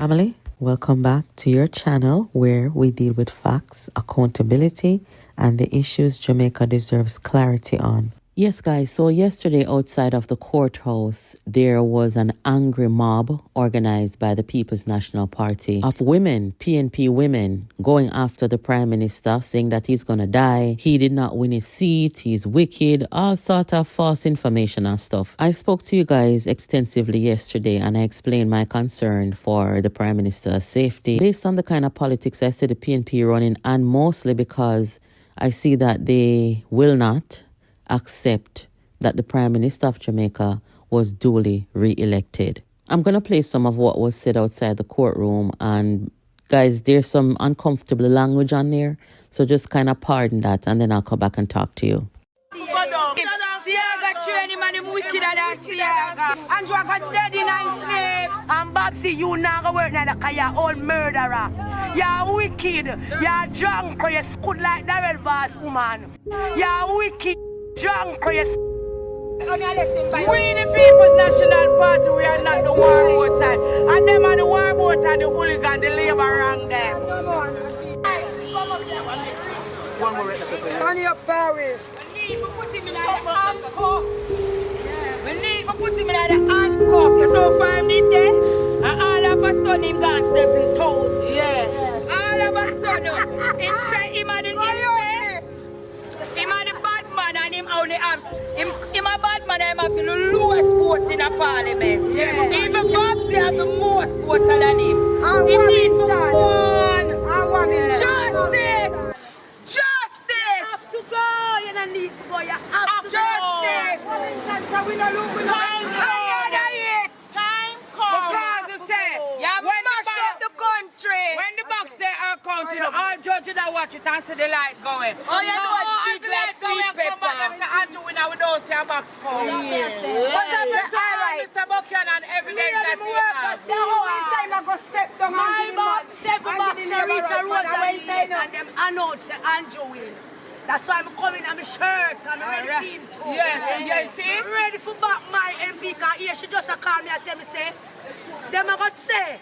Family, welcome back to your channel where we deal with facts, accountability, and the issues Jamaica deserves clarity on. Yes, guys, so yesterday outside of the courthouse, there was an angry mob organized by the People's National Party of women, PNP women, going after the Prime Minister, saying that he's gonna die, he did not win his seat, he's wicked, all sort of false information and stuff. I spoke to you guys extensively yesterday and I explained my concern for the Prime Minister's safety based on the kind of politics I see the PNP running, and mostly because I see that they will not accept that the Prime Minister of Jamaica was duly re-elected. I'm going to play some of what was said outside the courtroom, and guys, there's some uncomfortable language on there, so just kind of pardon that and then I'll come back and talk to you. Andrew got dead in a slave. And Babsy, you now go work now because you're old murderer. You're wicked. You're drunk or you scoot like the Vast woman. You're wicked, drunk or you we the People's National Party, we are not the war boat side. And them are the war boat and the hooligan, the labor wrong them. One more. Turn your power. We need to put him in the handcuff. We need to put him in the handcuff. So far him did there. And all of a sudden him got 7 toes. Yeah. All of a sudden him say him are the bad man and him only have him a bad man and him have the lowest vote in a parliament. Yeah. Even Babsy have the most vote than him. He needs someone. Justice! Justice! Have to go! You don't need to go. You have to go. Justice! Time comes. Because you say, when mash up the country. When the box they are counting, all judges that watch it and see the light going. Oh, you know what? The light going come back and say, Andrew, we don't see a box come. What happened to Mr. Buchanan evidence that we have? My box, 7 box, they reach a road and them announce the Andrew win. That's why I'm coming on my shirt and I'm ready for him too. Yes, you see? I'm ready for back my MP because here she just call me and tell me say, them are going to say,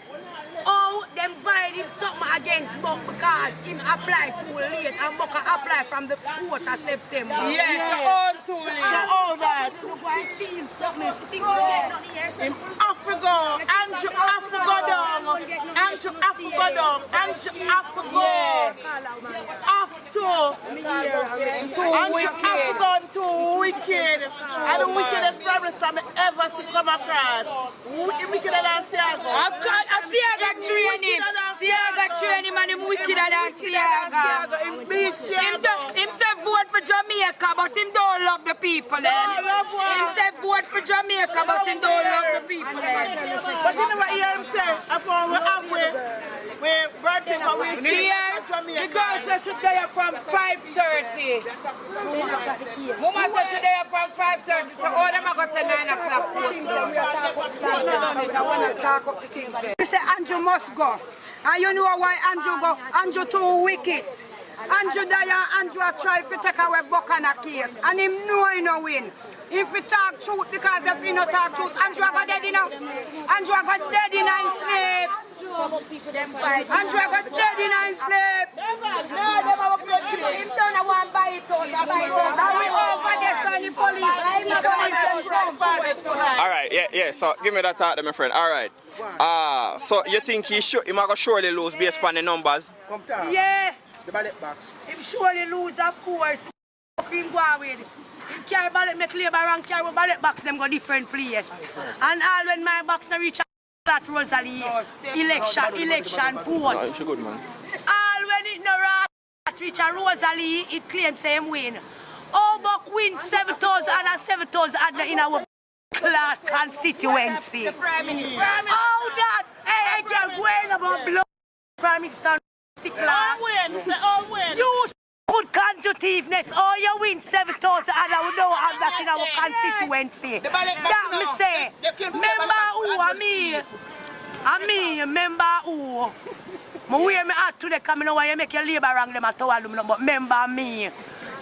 oh, them violate him something against Buck because him applied too late and Buck apply from the 4th of September. Yes, all too late. All that. You go and feel something, you think you get nothing here? Him have to go, Andrew have to go down, Andrew have to go down, Andrew have to go. Too wicked. And the wickedest problems I ever see come across. Wicked than Siaga. I Siaga training. Siaga training and him wickeder than Siaga. Him say vote for Jamaica, but him don't love the people. Him say vote for Jamaica, but him don't love the people. But you know what you hear him say? Upon we brought him away from Jamaica. The girls said she's there from 5:30. Woman said she's there from 5:30. So all them are going to say 9 o'clock. He said Andrew must go. And you know why Andrew go? Andrew too wicked. Andrew die, Andrew try to take away Buchanan case. And him know he no win. If we talk truth, because if we not talk truth, Andrew got dead enough. Andrew got dead in his sleep. Andrew got dead in his sleep. Him turn a one by it on. And we over there, so the police. All right, yeah, so give me that thought, my friend. All right. So you think he might go surely lose based on the numbers? Yeah. The ballot box. Him surely lose, of course. Him go with. Him carry ballot, make labor and carry ballot box, them go different place. And all when my box no reach that Rosalie election vote. Oh, it's a good man. All when it no reach a Rosalie, it claims same win. Oh, Buck win 7,000 and 7,000 in our Clark constituency. Oh, that! Hey, girl, going about blood. Prime Minister Clark. You good conjunctiveness. Oh, you win 7,000 and I don't have that in our constituency. That me say. Remember who? Me, remember who? I wear me out today because I know why you make your labor wrong them at all, but remember me.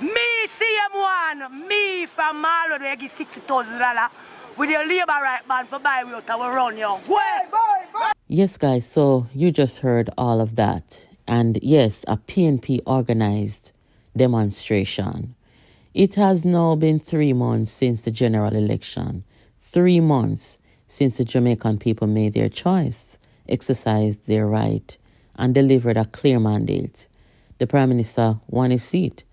Me, CM1, me from Marlow, they give $60,000 with your labor right man for buy we out our run, yo. Well, boy. Yes, guys, so you just heard all of that. And yes, a PNP organized demonstration. It has now been 3 months since the general election. 3 months since the Jamaican people made their choice, exercised their right, and delivered a clear mandate. The Prime Minister won his seat.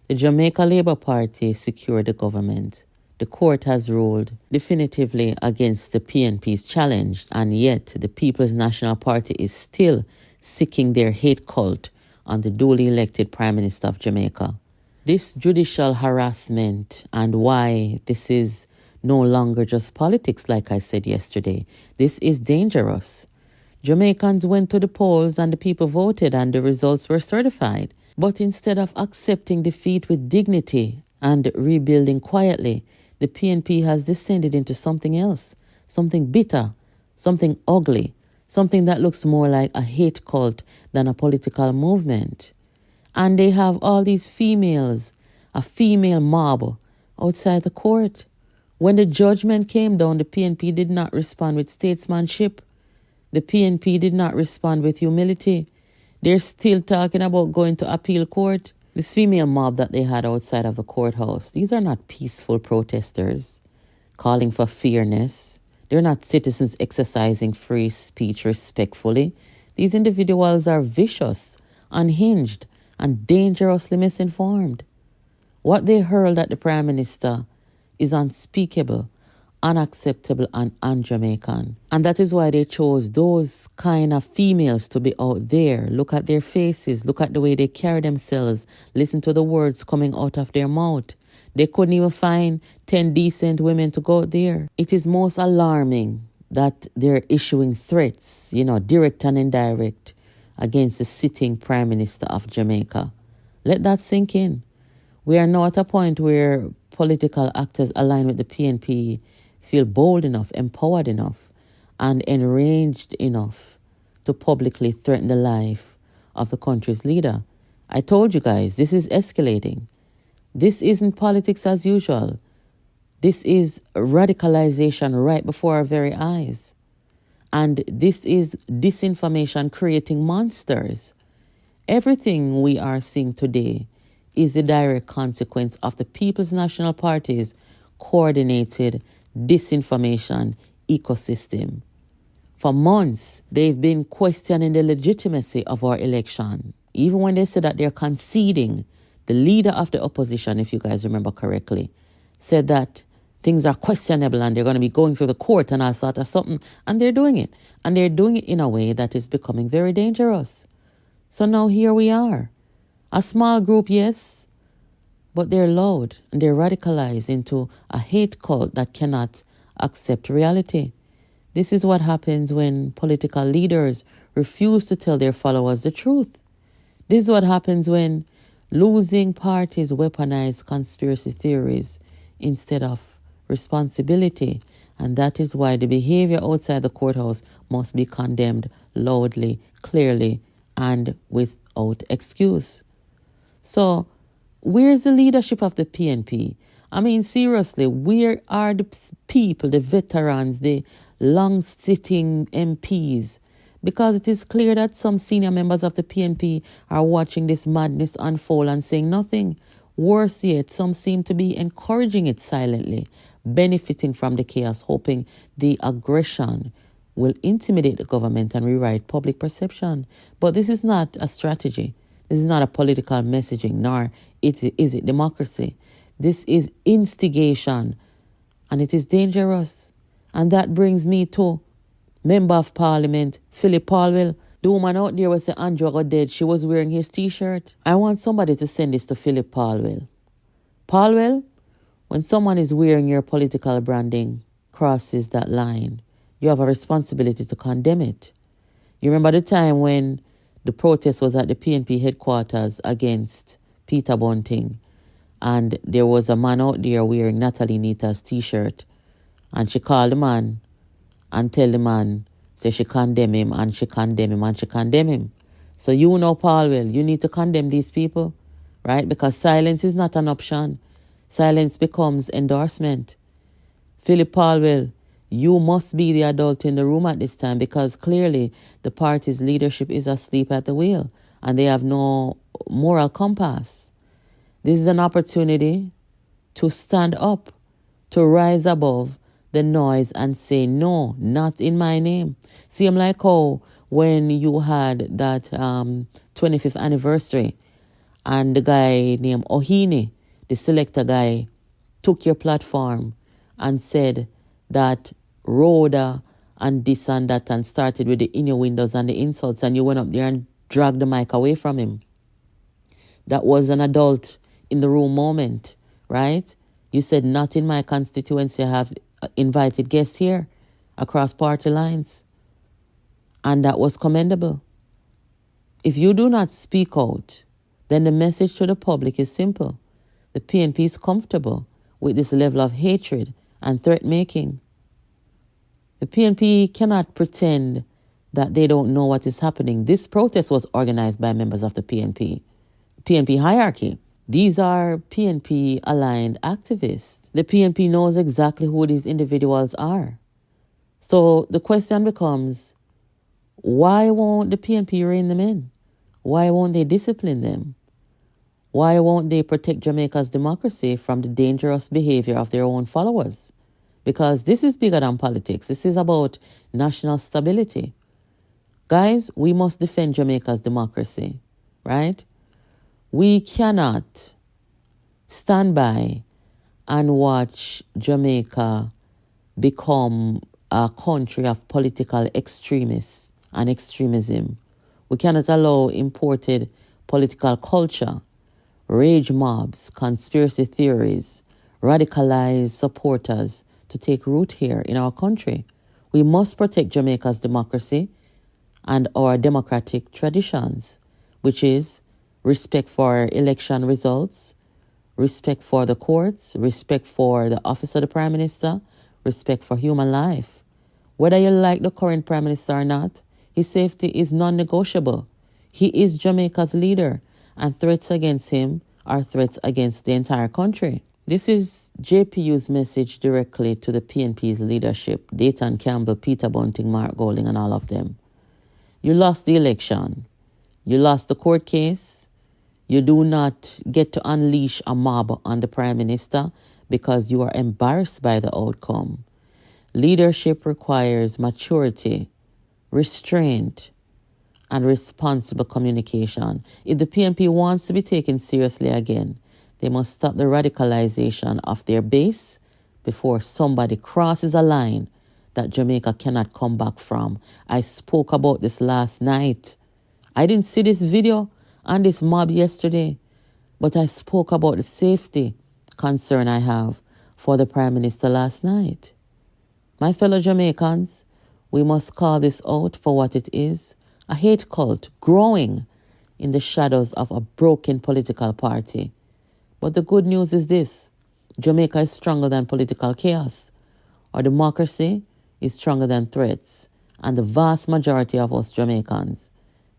The Jamaica Labour Party secured the government. The court has ruled definitively against the PNP's challenge, and yet the People's National Party is still seeking their hate cult on the duly elected Prime Minister of Jamaica. This judicial harassment and why this is no longer just politics, like I said yesterday, this is dangerous. Jamaicans went to the polls and the people voted and the results were certified. But instead of accepting defeat with dignity and rebuilding quietly, the PNP has descended into something else, something bitter, something ugly, something that looks more like a hate cult than a political movement. And they have all these females, a female mob outside the court. When the judgment came down, the PNP did not respond with statesmanship. The PNP did not respond with humility. They're still talking about going to appeal court. This female mob that they had outside of the courthouse, these are not peaceful protesters calling for fairness. They're not citizens exercising free speech respectfully. These individuals are vicious, unhinged, and dangerously misinformed. What they hurled at the Prime Minister is unspeakable, unacceptable, and un-Jamaican. And that is why they chose those kind of females to be out there. Look at their faces, look at the way they carry themselves, listen to the words coming out of their mouth. They couldn't even find 10 decent women to go out there. It is most alarming that they're issuing threats, direct and indirect, against the sitting Prime Minister of Jamaica. Let that sink in. We are now at a point where political actors aligned with the PNP feel bold enough, empowered enough, and enraged enough to publicly threaten the life of the country's leader. I told you guys, this is escalating. This isn't politics as usual. This is radicalization right before our very eyes. And this is disinformation creating monsters. Everything we are seeing today is the direct consequence of the People's National Party's coordinated disinformation ecosystem. For months, they've been questioning the legitimacy of our election. Even when they said that they're conceding, the leader of the opposition, if you guys remember correctly, said that things are questionable and they're going to be going through the court and all sort of something. And they're doing it. And they're doing it in a way that is becoming very dangerous. So now here we are. A small group, yes, but they're loud and they're radicalized into a hate cult that cannot accept reality. This is what happens when political leaders refuse to tell their followers the truth. This is what happens when losing parties weaponize conspiracy theories instead of responsibility. And that is why the behavior outside the courthouse must be condemned loudly, clearly, and without excuse. So, where's the leadership of the PNP? I mean, seriously, where are the people, the veterans, the long-sitting MPs? Because it is clear that some senior members of the PNP are watching this madness unfold and saying nothing. Worse yet, some seem to be encouraging it silently, benefiting from the chaos, hoping the aggression will intimidate the government and rewrite public perception. But this is not a strategy. This is not a political messaging, nor is it democracy. This is instigation, and it is dangerous. And that brings me to Member of Parliament, Philip Palwell. The woman out there was saying Andrew got dead. She was wearing his T-shirt. I want somebody to send this to Philip Palwell. Palwell, when someone is wearing your political branding crosses that line, you have a responsibility to condemn it. You remember the time when the protest was at the PNP headquarters against Peter Bunting, and there was a man out there wearing Natalie Nita's T-shirt, and she called the man and tell the man, say she condemn him, and she condemn him, and she condemn him. So you know, Palwell, you need to condemn these people, right? Because silence is not an option. Silence becomes endorsement. Philip Palwell, You must be the adult in the room at this time, because clearly the party's leadership is asleep at the wheel and they have no moral compass. This is an opportunity to stand up, to rise above the noise and say, no, not in my name. See, I'm like how when you had that 25th anniversary and the guy named Ohini, the selector guy, took your platform and said that Rhoda and this and that, and started with the inner windows and the insults, and you went up there and dragged the mic away from him. That was an adult in the room moment, right? You said, not in my constituency. I have invited guests here across party lines. And that was commendable. If you do not speak out, then the message to the public is simple. The PNP is comfortable with this level of hatred and threat making. The PNP cannot pretend that they don't know what is happening. This protest was organized by members of the PNP hierarchy. These are PNP aligned activists. The PNP knows exactly who these individuals are. So the question becomes, why won't the PNP rein them in? Why won't they discipline them? Why won't they protect Jamaica's democracy from the dangerous behavior of their own followers? Because this is bigger than politics. This is about national stability. Guys, we must defend Jamaica's democracy, right? We cannot stand by and watch Jamaica become a country of political extremists and extremism. We cannot allow imported political culture, rage mobs, conspiracy theories, radicalized supporters to take root here in our country. We must protect Jamaica's democracy and our democratic traditions, which is respect for election results, respect for the courts, respect for the office of the Prime Minister, respect for human life. Whether you like the current Prime Minister or not, his safety is non-negotiable. He is Jamaica's leader, and threats against him are threats against the entire country. This is JPU's message directly to the PNP's leadership, Dayton Campbell, Peter Bunting, Mark Golding, and all of them. You lost the election. You lost the court case. You do not get to unleash a mob on the Prime Minister because you are embarrassed by the outcome. Leadership requires maturity, restraint, and responsible communication. If the PNP wants to be taken seriously again, they must stop the radicalization of their base before somebody crosses a line that Jamaica cannot come back from. I spoke about this last night. I didn't see this video on this mob yesterday, but I spoke about the safety concern I have for the Prime Minister last night. My fellow Jamaicans, we must call this out for what it is, a hate cult growing in the shadows of a broken political party. But the good news is this: Jamaica is stronger than political chaos. Our democracy is stronger than threats. And the vast majority of us Jamaicans,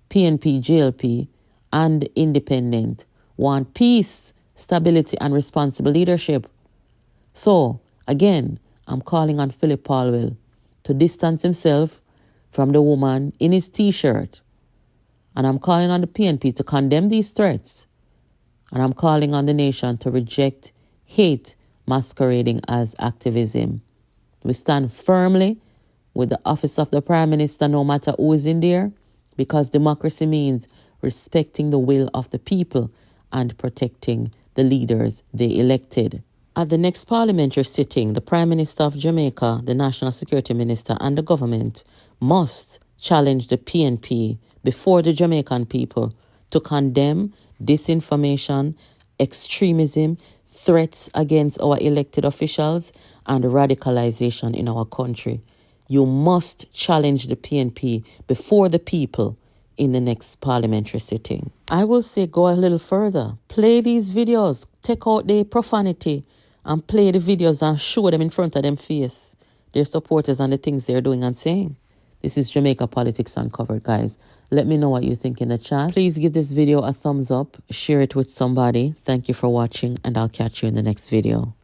PNP, JLP, and independent, want peace, stability, and responsible leadership. So, again, I'm calling on Philip Paulwell to distance himself from the woman in his T-shirt. And I'm calling on the PNP to condemn these threats. And I'm calling on the nation to reject hate masquerading as activism. We stand firmly with the office of the Prime Minister, no matter who is in there, because democracy means respecting the will of the people and protecting the leaders they elected. At the next parliamentary sitting, the Prime Minister of Jamaica, the National Security Minister, and the government must challenge the PNP before the Jamaican people to condemn disinformation, extremism, threats against our elected officials, and radicalization in our country. You must challenge the PNP before the people in the next parliamentary sitting. I will say go a little further. Play these videos. Take out the profanity and play the videos and show them in front of them face, their supporters, and the things they're doing and saying. This is Jamaica Politics Uncovered, guys. Let me know what you think in the chat. Please give this video a thumbs up. Share it with somebody. Thank you for watching, and I'll catch you in the next video.